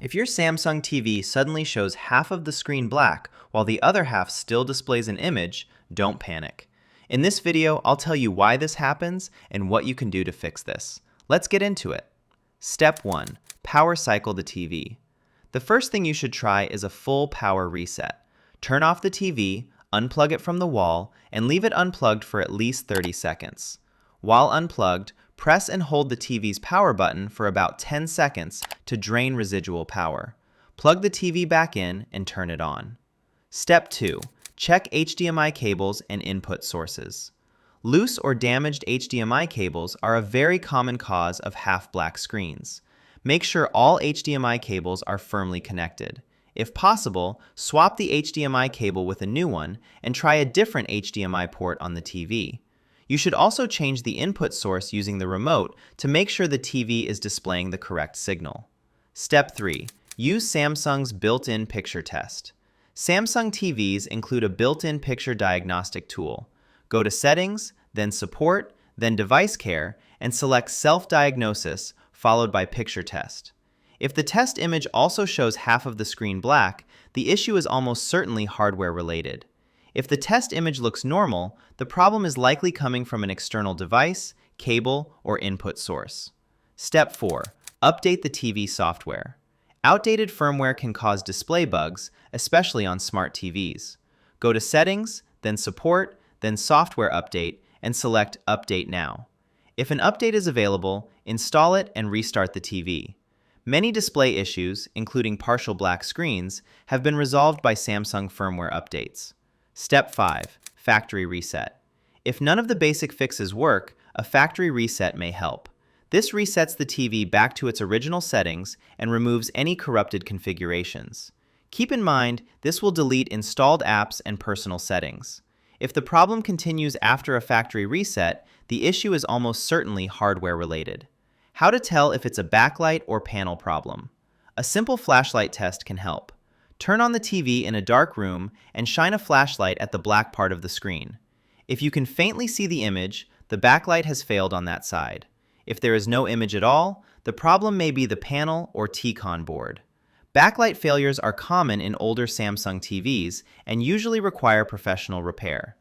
If your Samsung TV suddenly shows half of the screen black while the other half still displays an image, don't panic. In this video, I'll tell you why this happens and what you can do to fix this. Let's get into it. Step 1. Power cycle the TV. The first thing you should try is a full power reset. Turn off the TV, unplug it from the wall, and leave it unplugged for at least 30 seconds. While unplugged, press and hold the TV's power button for about 10 seconds to drain residual power. Plug the TV back in and turn it on. Step 2. Check HDMI cables and input sources. Loose or damaged HDMI cables are a very common cause of half-black screens. Make sure all HDMI cables are firmly connected. If possible, swap the HDMI cable with a new one and try a different HDMI port on the TV. You should also change the input source using the remote to make sure the TV is displaying the correct signal. Step 3. Use Samsung's built-in picture test. Samsung TVs include a built-in picture diagnostic tool. Go to Settings, then Support, then Device Care, and select Self-Diagnosis, followed by Picture Test. If the test image also shows half of the screen black, the issue is almost certainly hardware-related. If the test image looks normal, the problem is likely coming from an external device, cable, or input source. Step 4. Update the TV software. Outdated firmware can cause display bugs, especially on smart TVs. Go to Settings, then Support, then Software Update, and select Update Now. If an update is available, install it and restart the TV. Many display issues, including partial black screens, have been resolved by Samsung firmware updates. Step 5. Factory reset. If none of the basic fixes work, a factory reset may help. This resets the TV back to its original settings and removes any corrupted configurations. Keep in mind, this will delete installed apps and personal settings. If the problem continues after a factory reset, the issue is almost certainly hardware-related. How to tell if it's a backlight or panel problem? A simple flashlight test can help. Turn on the TV in a dark room and shine a flashlight at the black part of the screen. If you can faintly see the image, the backlight has failed on that side. If there is no image at all, the problem may be the panel or T-con board. Backlight failures are common in older Samsung TVs and usually require professional repair.